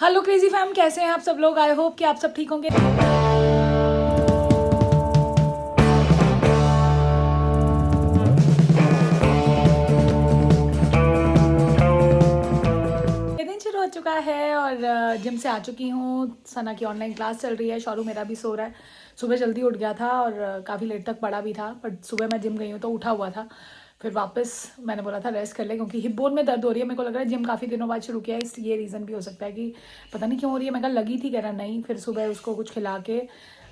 Hello crazy fam, कैसे हैं आप सब लोग। आई होप कि आप सब ठीक होंगे। ये दिन शुरू हो चुका है और जिम से आ चुकी हूँ। सना की ऑनलाइन क्लास चल रही है, शौरू मेरा भी सो रहा है। सुबह जल्दी उठ गया था और काफ़ी लेट तक पड़ा भी था, बट सुबह मैं जिम गई हूँ तो उठा हुआ था। फिर वापस मैंने बोला था रेस्ट कर ले, क्योंकि हिप बोन में दर्द हो रही है। मेरे को लग रहा है जिम काफ़ी दिनों बाद शुरू किया है, इस ये रीज़न भी हो सकता है कि पता नहीं क्यों हो रही है। मैं कहा लगी थी, कह रहा नहीं। फिर सुबह उसको कुछ खिला के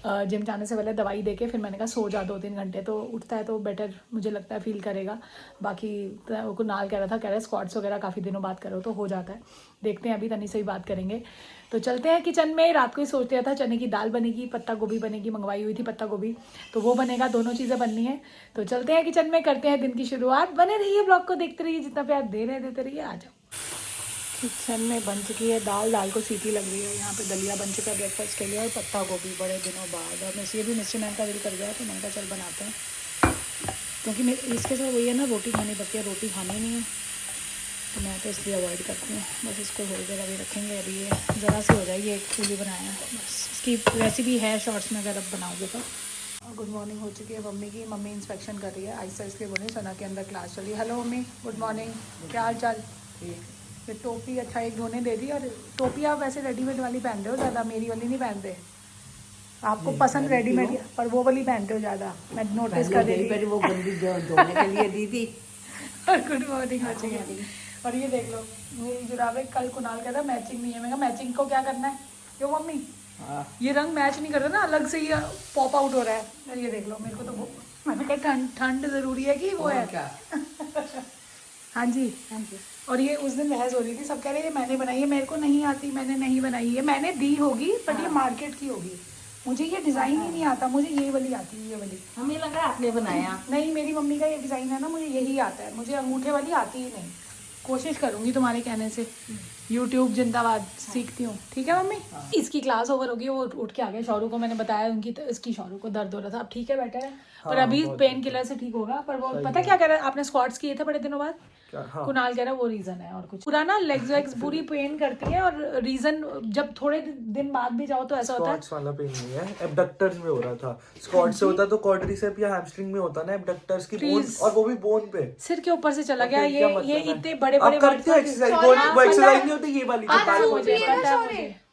जिम जाने से पहले दवाई दे के फिर मैंने कहा सो जा 2-3 घंटे, तो उठता है तो बेटर मुझे लगता है फील करेगा। बाकी वो कुनाल कह रहा था, कह रहा है स्क्वाट्स वगैरह काफ़ी दिनों बाद करो तो हो जाता है। देखते हैं, अभी तनी से ही बात करेंगे। तो चलते हैं किचन में। रात को ही सोच लिया था चने की दाल बनेगी, पत्ता गोभी बनेगी, मंगवाई हुई थी पत्ता गोभी, तो वो बनेगा। दोनों चीज़ें बननी है। तो चलते हैं किचन में, करते हैं दिन की शुरुआत। बने रहिए, ब्लॉग को देखते रहिए, जितना प्यार दे रहे देते रहिए। आ जाओ। किचन में बन चुकी है दाल, दाल को सीटी लग रही है। यहाँ पे दलिया बन चुका है ब्रेकफास्ट के लिए, और पत्ता गोभी बड़े दिनों बाद। और ये भी मिस्टर मैन का दिल कर गया तो मैंने कहा चल बनाते हैं, क्योंकि इसके साथ वही है ना, रोटी खानी पड़ती है, रोटी खानी नहीं है तो मैं तो इसलिए अवॉइड करती हूँ। बस इसको थोड़ी देर अभी रखेंगे। अभी ये ज़रा सी हो जाएगी, एक फूली बनाया है बस। इसकी रेसिपी है शॉर्ट्स में, अगर अब बनाओगे तो। और गुड मॉर्निंग हो चुकी है मम्मी की। मम्मी इंस्पेक्शन कर रही है आइसा, इसलिए बोली सना के अंदर क्लास चली। हेलो मम्मी, गुड मॉर्निंग, क्या हाल चाल। ये टोपी अच्छा एक धोने दे दी। और टोपी आप वैसे रेडीमेड वाली पहन रहे हो ज़्यादा, मेरी वाली नहीं पहनते। आपको पसंद रेडीमेड, पर वो वाली पहनते हो ज़्यादा, मैं नोटिस कर रही थी। वो गंदी धोने के लिए दी थी। और गुड मॉर्निंग हो चुकी है। और ये देख लो मेरी जुराबे, कल कुनाल कहता मैचिंग नहीं है। मैं कहा मैचिंग को क्या करना है, क्यों मम्मी ये रंग मैच नहीं कर रहा ना, अलग से ही पॉप आउट हो रहा है। और ये देख लो, मेरे को तो मैंने कहा ठंड ठंड ज़रूरी है कि वो है क्या? हाँ जी, हाँ जी। और ये उस दिन बहस हो रही थी, सब कह रहे हैं मैंने बनाई है, मेरे को नहीं आती, मैंने नहीं बनाई है। मैंने दी होगी बट ये मार्केट की होगी, मुझे ये डिज़ाइन ही नहीं आता। मुझे ये वाली आती है, ये वाली। हमें लगा आपने बनाया। नहीं, मेरी मम्मी का ये डिज़ाइन है ना, मुझे यही आता है। मुझे अंगूठे वाली आती ही नहीं। कोशिश करूंगी तुम्हारे कहने से। YouTube जिंदाबाद, सीखती हूँ। ठीक है मम्मी। इसकी क्लास ओवर होगी, वो उठ के आ गया। शौरू को मैंने बताया उनकी, तो इसकी शौरू को दर्द हो रहा था, अब ठीक है, बेटर है। पर अभी पेन किलर से ठीक होगा। पर वो पता क्या कह रहा है, आपने स्क्वाट्स किए थे बड़े दिनों बाद। हाँ। कुनाल कह रहा है वो रीजन है, और कुछ पुराना लेग्स वेग्स पूरी पेन करती है। और रीजन जब थोड़े दिन बाद भी जाओ तो ऐसा होता है। स्क्वाट्स वाला पेन नहीं है, एब्डक्टर्स में हो रहा था। स्क्वाट से होता तो क्वाड्रिसेप या हैमस्ट्रिंग में होता ना, एब्डक्टर्स की बोन, और वो भी बोन पे, सिर के ऊपर से चला गया। क्या ये मतलब इतने बड़े बड़े आप करते हो एक्सरसाइज, वो एक्सरसाइज नहीं होती ये वाली जो बैक होती है।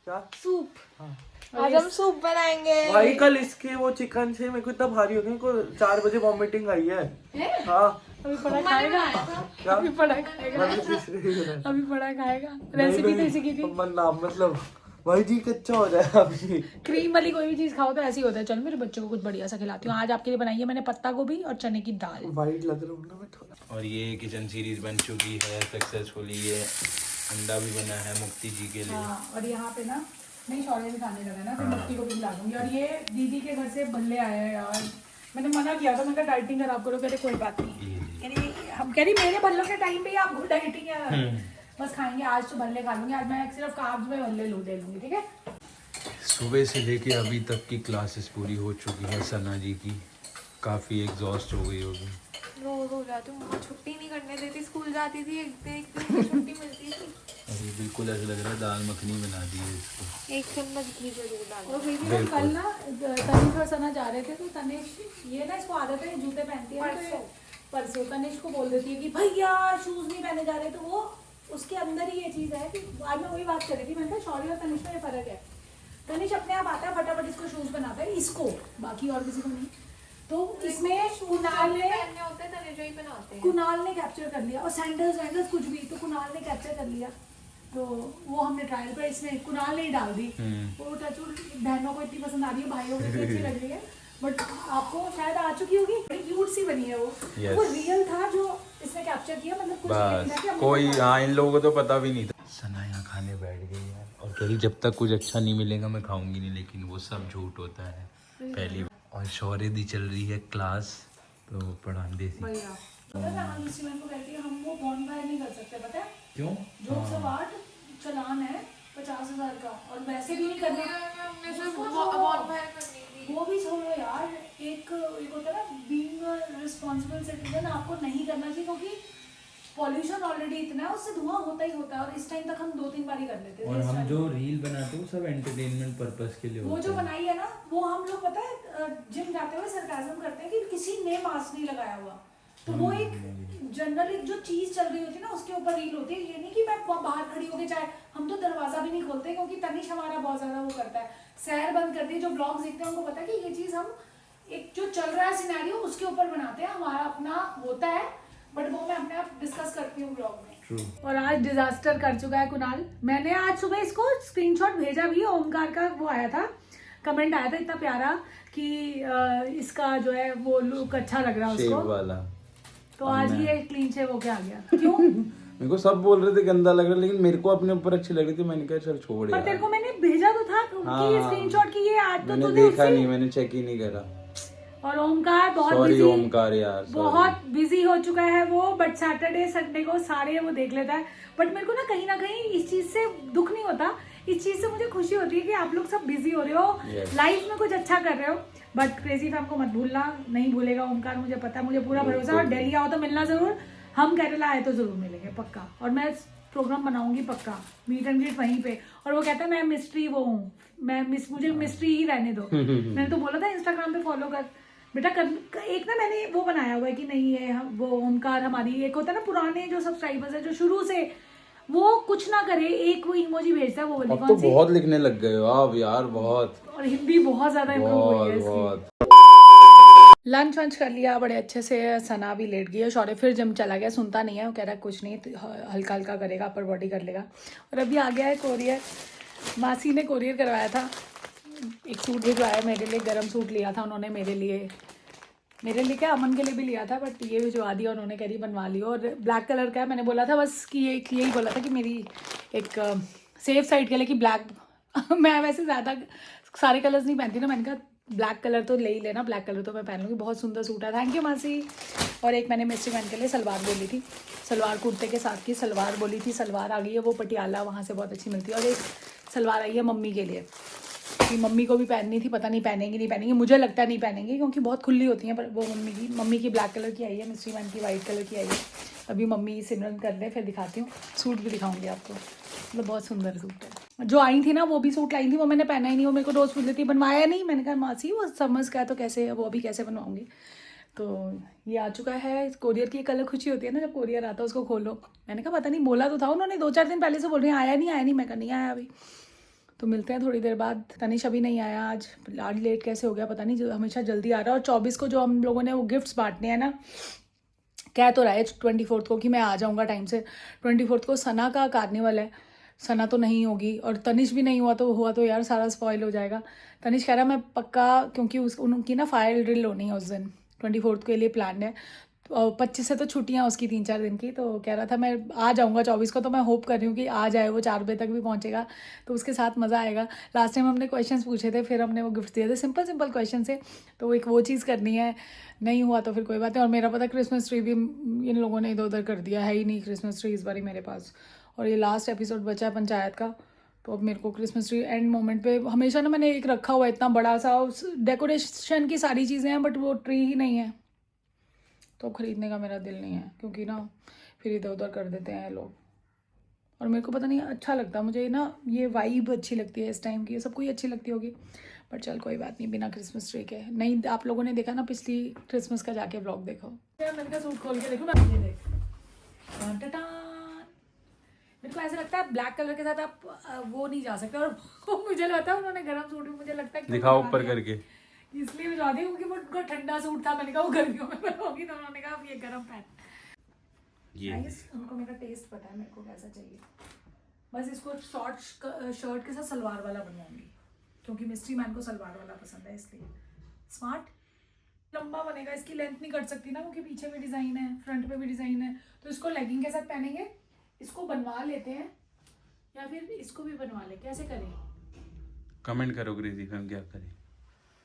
क्या सूप, आज हम सूप बनाएंगे। भाई कल इसके वो चिकन से मेरे को इतना भारी हो गया, मेरे को 4 बजे वॉमिटिंग आई है। हाँ, अभी पड़ा खाएगा, अभी पड़ा खाएगा, अभी पड़ा खाएगा। रेसिपी तो इसी की थी। नाम मतलब भाई जी कच्चा हो जाए अभी। क्रीम वाली कोई भी चीज खाओ तो ऐसे ही होता है। चल मेरे बच्चों को कुछ बढ़िया सा खिलाती हूँ। आज आपके लिए बनाई है मैंने पत्ता गोभी और चने की दाल। वाइट लग रहा हूँ ना मैं थोड़ा। और ये किचन सीरीज बन चुकी है सक्सेसफुली। ये अंडा भी बना है मुक्ति जी के लिए। हाँ, और यहाँ पे ना नहीं, शौर्य भी खाने लगा ना, फिर मुक्ति को भी खिला दूंगी। और ये दीदी के घर से बल्ले आए हैं यार, मैंने मना किया था, मैं कहा डाइटिंग खराब करो। कह रहे कोई बात नहीं, हम कह रही मेरे बल्लों के टाइम पे आप डाइटिंग है बस खाएंगे। आज तो बल्ले खा लूंगी, आज मैं सिर्फ कार्ब्स में बल्ले ले लूंगी, ठीक है। सुबह से लेके अभी तक की क्लासेस पूरी हो चुकी है सना जी की। काफ़ी एग्जॉस्ट हो गई होगी। रोज हो जाती हूँ, मुझे छुट्टी नहीं करने देती। स्कूल जाती थी, एक दिन छुट्टी मिलती थी। अरे बिल्कुल ऐसा लग रहा है दाल मखनी बना दी है इसको। एक चम्मच घी जरूर डाल। और फिर भी कल ना तनिष और सना जा रहे थे, तो तनिष ये ना, इसको आदत है जूते पहनती है, तो परसों तनिष को बोल देती है कि भैया शूज नहीं पहने जा रहे। तो वो उसके अंदर ही ये चीज़ है कि आज मैं वही बात कर रही थी, मैंने कहा शौर्य और तनिष में ये फर्क है। तनिष अपने आप आता है, फटाफट इसको शूज बनाता है, इसको, बाकी और किसी को नहीं। तो इसमें कुनाल ने कैप्चर कर लिया, और सैंडल्स वैंडल्स कुछ भी, तो कुनाल ने कैप्चर कर लिया। तो वो हमने ट्रायल पर इसमें कुनाल ने ही डाल दी। वो टचवुड बहनों को इतनी पसंद आ रही है, भाइयों को इतनी अच्छी लग रही है, बट आपको शायद आ चुकी होगी। बड़ी क्यूट सी बनी है वो। वो रियल था जो इसने कैप्चर किया, मतलब कुछ बस कोई, हाँ, इन लोगों को तो पता भी नहीं था। सना यहाँ खाने बैठ गई यार, और कह रही जब तक कुछ अच्छा नहीं मिलेगा मैं खाऊंगी नहीं, लेकिन वो सब झूठ होता है पहली। और शौर्य दी चल रही है क्लास, तो पढ़ाने सी। हम वो बॉन्डफायर नहीं कर सकते, पता है क्यों? जो सवाट चलान है 50,000 का, और वैसे भी नहीं करना। वो भी छोड़ो यार, एक होता है ना बीइंग रिस्पॉन्सिबल सिटीजन, आपको नहीं करना चाहिए, क्योंकि पॉल्यूशन ऑलरेडी इतना है, उससे धुआं होता ही होता है, और इस टाइम तक हम 2-3 बार ही कर लेते थे। और हम जो रील बनाते हैं वो सब एंटरटेनमेंट पर्पस के लिए वो होता जो है। बनाई है ना, वो हम लोग पता है जिम जाते हुए सरकाज़म करते हैं कि किसी ने मास्क नहीं लगाया हुआ, तो वो एक जनरल एक जो चीज चल रही होती है ना उसके ऊपर रील होती है। ये नहीं कि मैं बाहर खड़ी होके चाहे, हम तो दरवाजा भी नहीं खोलते क्योंकि तनिष हमारा बहुत ज्यादा वो करता है, सैर बंद करती है। जो ब्लॉग्स देखते हैं उनको पता है कि ये चीज हम एक जो चल रहा है सिनेरियो उसके ऊपर बनाते हैं, हमारा अपना होता है, बट वो मैं अपने आप डिस्कस करती हूँ ब्लॉग में। और आज डिजास्टर कर चुका है कुणाल। मैंने आज सुबह इसको स्क्रीनशॉट भेजा भी, ओमकार का वो आया था, कमेंट आया था इतना प्यारा कि इसका जो है वो लुक अच्छा लग रहा है शेप उसको वाला। तो आज ये क्लीन शेव होके आ गया। क्यों? मेरे को सब बोल रहे थे गंदा लग रहा है, लेकिन मेरे को अपने ऊपर अच्छी लग रही थी। मैंने कहा चल छोड़ पर यार। तेरे को मैंने भेजा तो था कि स्क्रीनशॉट की ये आज तो मैंने तूने देखा उससे नहीं, मैंने चेक ही नहीं करा। और ओमकार बहुत सॉरी बिजी, ओमकार यार, बहुत बिजी हो चुका है वो, बट सैटरडे संडे को सारे वो देख लेता है। बट मेरे को ना कहीं इस चीज से दुख नहीं होता, इस चीज से मुझे खुशी होती है कि आप लोग सब बिजी हो रहे हो, लाइफ में कुछ अच्छा कर रहे हो। बट क्रेजी फैम को मत भूलना, नहीं भूलेगा ओमकार, मुझे पता है, मुझे पूरा भरोसा है। और दिल्ली आओ तो मिलना जरूर, हम केरला आए तो जरूर मिलेंगे पक्का, और मैं प्रोग्राम बनाऊंगी पक्का, मीट एंड ग्रीट वहीं पे। और वो कहता है मैं मिस्ट्री वो हूँ, मुझे मिस्ट्री ही रहने दो। मैंने तो बोला था इंस्टाग्राम पे फॉलो कर बेटा एक ना मैंने वो बनाया हुआ है कि नहीं है वो ओमकार हमारी, एक होता है ना पुराने जो सब्सक्राइबर्स है जो शुरू से वो कुछ ना करे, एक वो इमोजी भेजता है, वो वाली अब तो बहुत लिखने लग गए हो आप यार, बहुत। और हिंदी बहुत ज्यादा इम्प्रूव हुई है इसकी। लंच वंच कर लिया बड़े अच्छे से, सना भी लेट गई है, शौर्य फिर जिम चला गया, सुनता नहीं है, वो कह रहा है कुछ नहीं, हल्का हल्का करेगा, अपर बॉडी कर लेगा। और अभी आ गया है कोरियर, मासी ने कोरियर करवाया था, एक सूट भिजवाया मेरे लिए, गर्म सूट लिया था उन्होंने मेरे लिए क्या अमन के लिए भी लिया था, बट ये भिजवा दिया उन्होंने, कह रही बनवा लियो। और ब्लैक कलर का है, मैंने बोला था बस कि यही बोला था कि मेरी एक सेफ साइड के लिए कि ब्लैक मैं वैसे ज़्यादा सारे कलर्स नहीं पहनती ना, मैंने कहा ब्लैक कलर तो ले ही लेना, ब्लैक कलर तो मैं पहन लूँगी। बहुत सुंदर सूट है, थैंक यू मासी। और एक मैंने मिस्ट्री मैन के लिए सलवार बोली थी, सलवार कुर्ते के साथ की सलवार बोली थी, सलवार आ गई है, वो पटियाला वहाँ से बहुत अच्छी मिलती है। और एक सलवार आई है मम्मी के लिए, कि मम्मी को भी पहननी थी, पता नहीं पहनेंगी नहीं पहनेंगी, मुझे लगता है नहीं पहनेंगी क्योंकि बहुत खुली होती हैं, पर वो मम्मी की ब्लैक कलर की आई है, मिस्ट्री मैन की वाइट कलर की आई है। अभी मम्मी सिमरन कर ले, फिर दिखाती हूँ, सूट भी दिखाऊंगी आपको, मतलब बहुत सुंदर सूट है। जो आई थी ना वो भी सूट लाई थी, वो मैंने पहना ही नहीं, वो मेरे को रोज़ पूछ लेती बनवाया नहीं, मैंने कहा मासी वो समझ का है तो कैसे, वो अभी कैसे बनवाऊंगी। तो ये आ चुका है, कोरियर की एक अलग खुशी होती है ना जब कोरियर आता है उसको खोलो। मैंने कहा पता नहीं, बोला तो था उन्होंने 2-4 दिन पहले से बोल रही हैं आया नहीं, मैं कहा नहीं आया अभी, तो मिलते हैं थोड़ी देर बाद। तनिष अभी नहीं आया, आज लेट कैसे हो गया पता नहीं, हमेशा जल्दी आ रहा है। और 24 को जो हम लोगों ने वो गिफ्ट्स बांटने हैं ना, कह तो रहा है 24 को कि मैं आ जाऊँगा टाइम से। 24 को सना का कार्निवल है, सना तो नहीं होगी, और तनिष भी नहीं हुआ तो यार सारा स्पॉइल हो जाएगा। तनिष कह रहा मैं पक्का, क्योंकि उनकी ना फायर ड्रिल होनी है उस दिन, 24 के लिए प्लान है, 25 से तो छुट्टियाँ उसकी 3-4 दिन की, तो कह रहा था मैं आ जाऊँगा 24 को, तो मैं होप कर रही हूँ कि आ जाए वो, 4 बजे तक भी पहुँचेगा तो उसके साथ मज़ा आएगा। लास्ट टाइम हमने क्वेश्चंस पूछे थे, फिर हमने वो गिफ्ट दिए थे, सिंपल क्वेश्चन से, तो एक वो चीज़ करनी है, नहीं हुआ तो फिर कोई बात नहीं। और मेरा पता क्रिसमस ट्री भी इन लोगों ने इधर उधर कर दिया, है ही नहीं क्रिसमस ट्री इस बार मेरे पास। और ये लास्ट एपिसोड बचा है पंचायत का, तो अब मेरे को क्रिसमस ट्री एंड मोमेंट पे, हमेशा ना मैंने एक रखा हुआ इतना बड़ा सा, डेकोरेशन की सारी चीज़ें हैं बट वो ट्री ही नहीं है, तो ख़रीदने का मेरा दिल नहीं है, क्योंकि ना फिर इधर उधर कर देते हैं लोग, और मेरे को पता नहीं अच्छा लगता, मुझे ना ये वाइब अच्छी लगती है इस टाइम की, सबको ही अच्छी लगती होगी, बट चल कोई बात नहीं, बिना क्रिसमस ट्री के नहीं। आप लोगों ने देखा ना पिछली क्रिसमस का जाके व्लॉग देखो, मैंने कहा सूट खोल के देखो ना, ये देख मेरे को ऐसा लगता है ब्लैक कलर के साथ आप वो नहीं जा सकते, और मुझे लगता है उन्होंने गर्म सूट भी, मुझे लगता है दिखाओ ऊपर करके, इसलिए भिजवा दी क्योंकि वो उनका ठंडा सूट था, मैंने कहा वो गर्मियों में बनवाऊंगी, तो उन्होंने कहा ये गर्म पहन। उनको मेरा टेस्ट पता है मेरे को कैसा चाहिए, बस इसको शॉर्ट शर्ट के साथ सलवार वाला बनवाऊंगी, क्योंकि मिस्ट्री मैन को सलवार वाला पसंद है, इसलिए स्मार्ट लंबा बनेगा, इसकी लेंथ नहीं कट सकती ना क्योंकि पीछे भी डिज़ाइन है, फ्रंट पे भी डिज़ाइन है, तो इसको लेगिंग के साथ पहनेंगे, इसको बनवा लेते हैं या फिर इसको भी बनवा ले, कैसे करें? कमेंट करो क्रेजी फैम क्या करें।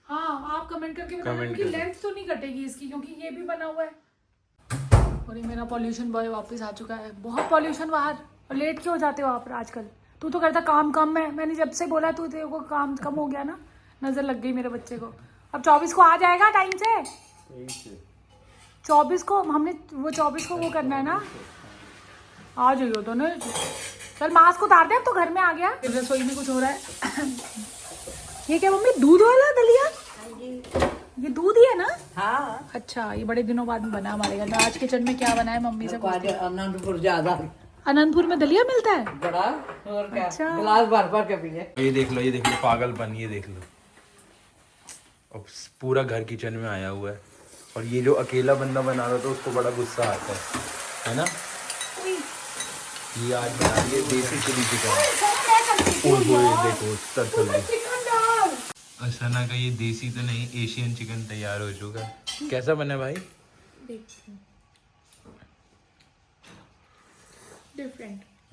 हाँ आप कमेंट करके बताना, क्योंकि लेंथ तो नहीं कटेगी इसकी, क्योंकि ये भी बना हुआ है। और ये मेरा पॉल्यूशन बॉय वापस आ चुका है, बहुत पॉल्यूशन बाहर, और लेट क्यों हो जाते हो आप आजकल? तू तो करता काम कम है, मैंने जब से बोला तू तेरे को काम कम हो गया ना, नज़र लग गई मेरे बच्चे को। अब 24 को आ जाएगा टाइम से, 24 को हमने वो 24 को वो करना है ना, आ जाइयो तो ना। चल मास्क उतार दे, अब तो घर में आ गया। रसोई में कुछ हो रहा है। ये क्या मम्मी, दूध वाला दलिया? ये दूध ही है ना? हाँ, अच्छा, ये बड़े दिनों बाद बना हमारे घर में। आज किचन में क्या बना है मम्मी से पूछते हैं। आनंदपुर ज्यादा अनंतपुर में दलिया मिलता है? बड़ा, और क्या, अच्छा। गिलास भर भर के पिए। ये देख लो पागलपन, ये देख लो। अब पूरा घर किचन में आया हुआ है, और ये जो अकेला बंदा बना रहा था उसको बड़ा गुस्सा आता है ना। ये आज बना रही है देसी चिली चिकन। ओए देखो तड़तड़। और सना का ये देसी तो नहीं, एशियन चिकन तैयार हो चुका है। कैसा बना भाई?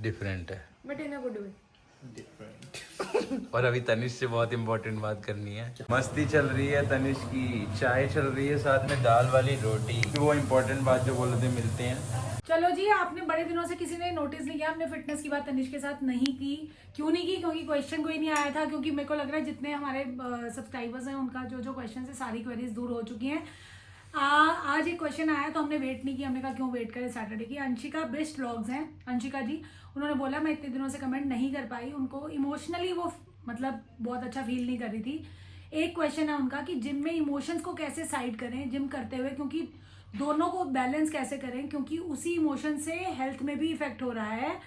डिफरेंट है, but in a good way. और अभी तनिष से बहुत इंपॉर्टेंट बात करनी है। मस्ती चल रही है तनिष की, चाय चल रही है, साथ में दाल वाली रोटी। वो इंपॉर्टेंट बात जो बोल रहे थे, मिलते हैं। चलो जी, आपने बड़े दिनों से किसी ने नोटिस नहीं किया, हमने फिटनेस की बात तनिष के साथ नहीं की। क्यों नहीं की? क्योंकि क्वेश्चन कोई नहीं आया था। क्योंकि मेरे को लग रहा है जितने हमारे सब्सक्राइबर्स हैं उनका जो क्वेश्चन है सारी क्वेरीज दूर हो चुकी हैं। आज एक क्वेश्चन आया तो हमने वेट नहीं किया। हमने कहा क्यों वेट करें सैटरडे की। अंशिका बेस्ट व्लॉग्स हैं, अंशिका जी, उन्होंने बोला मैं इतने दिनों से कमेंट नहीं कर पाई। उनको इमोशनली वो मतलब बहुत अच्छा फील नहीं कर रही थी। एक क्वेश्चन है उनका कि जिम में इमोशंस को कैसे साइड करें जिम करते हुए, क्योंकि दोनों को बैलेंस कैसे करें, क्योंकि उसी इमोशन से हेल्थ में भी इफेक्ट हो रहा है।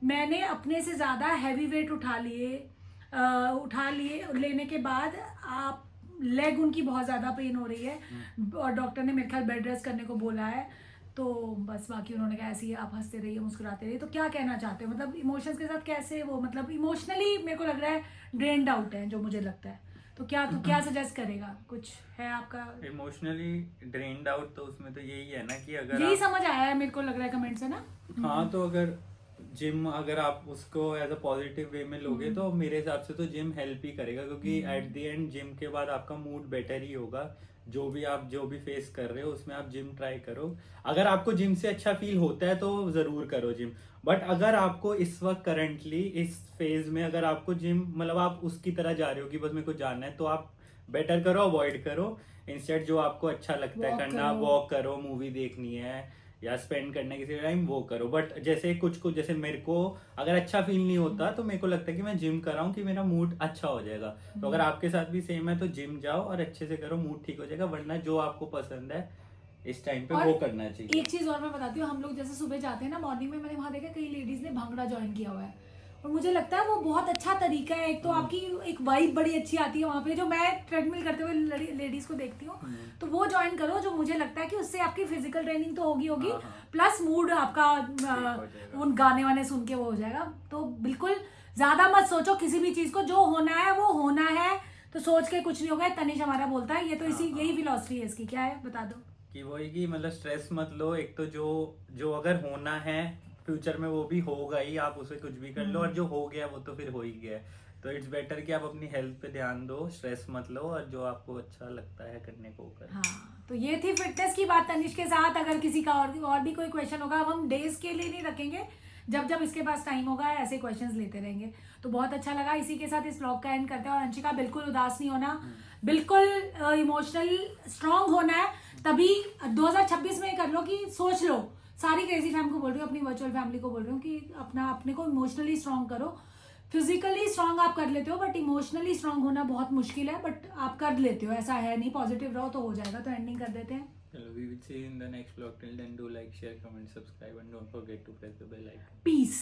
मैंने अपने से ज़्यादा हैवी वेट उठा लिए लेने के बाद आप लेग उनकी बहुत ज़्यादा पेन हो रही है, और डॉक्टर ने मेरे ख्याल बेड रेस्ट करने को बोला है। तो बस बाकी उन्होंने कहा ऐसे ही आप हंसते रहिए, मुस्कुराते रहिए। तो क्या कहना चाहते हो, मतलब इमोशंस के साथ कैसे वो, मतलब इमोशनली मेरे को लग रहा है ड्रेन्ड आउट है जो मुझे लगता है। तो क्या सजेस्ट करेगा, कुछ है आपका? इमोशनली ड्रेन्ड आउट, तो उसमें तो यही है ना कि अगर यही समझ आया है मेरे को लग रहा है कमेंट से ना। हाँ, तो अगर जिम अगर आप उसको एज अ पॉजिटिव वे में लोगे तो मेरे हिसाब से तो जिम हेल्प ही करेगा, क्योंकि एट द एंड जिम के बाद आपका मूड बेटर ही होगा। जो भी फेस कर रहे हो उसमें आप जिम ट्राई करो। अगर आपको जिम से अच्छा फील होता है तो जरूर करो जिम। बट अगर आपको इस वक्त करंटली इस फेज में अगर आपको जिम मतलब आप उसकी तरह जा रहे हो कि बस मेरे को जाना है, तो आप बेटर करो अवॉइड करो। इंस्टेड जो आपको अच्छा लगता है करना, वॉक करो, मूवी देखनी है या स्पेंड करने किसी टाइम, वो करो। बट जैसे कुछ जैसे मेरे को अगर अच्छा फील नहीं होता तो मेरे को लगता है कि मैं जिम कर रहा हूँ कि मेरा मूड अच्छा हो जाएगा। तो अगर आपके साथ भी सेम है तो जिम जाओ और अच्छे से करो, मूड ठीक हो जाएगा। वरना जो आपको पसंद है इस टाइम पे वो करना चाहिए। एक चीज और मैं बताती हूँ, हम लोग जैसे सुबह जाते हैं ना मॉर्निंग में, मैंने वहां देखा कई लेडीज ने भांगड़ा ज्वाइन किया हुआ है, और मुझे लगता है वो बहुत अच्छा तरीका है। एक तो आपकी एक वाइब बड़ी अच्छी आती है वहाँ पे, जो मैं ट्रेडमिल करते हुए लेडीज को देखती हूँ, तो वो ज्वाइन करो। जो मुझे लगता है कि उससे आपकी फिजिकल ट्रेनिंग तो होगी प्लस मूड आपका उन गाने वाने सुन के वो हो जाएगा। तो बिल्कुल ज्यादा मत सोचो किसी भी चीज को, जो होना है वो होना है, तो सोच के कुछ नहीं होगा। तनिष हमारा बोलता है ये तो यही फिलॉसफी है इसकी। क्या है बता दो? कि वही कि मतलब स्ट्रेस मत लो। एक तो जो अगर होना है फ्यूचर में वो भी होगा ही, आप उसे कुछ भी कर लो, और जो हो गया वो तो फिर हो ही गया। तो इट्स बेटर कि आप अपनी हेल्थ पे ध्यान दो, स्ट्रेस मत लो, और जो आपको अच्छा लगता है करने को करो। हाँ, तो ये थी फिटनेस की बात तनिष के साथ। अगर किसी का और भी कोई क्वेश्चन होगा, अब हम डेज के लिए नहीं रखेंगे, जब इसके पास टाइम होगा ऐसे क्वेश्चंस लेते रहेंगे। तो बहुत अच्छा लगा, इसी के साथ इस व्लॉग का एंड करते हैं। और अंशिका बिल्कुल उदास नहीं होना, बिल्कुल इमोशनली स्ट्रांग होना है। तभी 2026 में कर लो कि सोच लो, सारी क्रेजी फैम को बोल रही हूँ, अपनी वर्चुअल फैमिली को बोल रही हूँ कि अपने को इमोशनली स्ट्रांग करो। फिजिकली स्ट्रांग आप कर लेते हो, बट इमोशनली स्ट्रांग होना बहुत मुश्किल है, बट आप कर लेते हो, ऐसा है नहीं। पॉजिटिव रहो तो हो जाएगा। तो एंडिंग कर देते हैं। चलो, we will see you in the next vlog. Till then, do like, share, comment, subscribe, and don't forget to press the bell icon. Piece.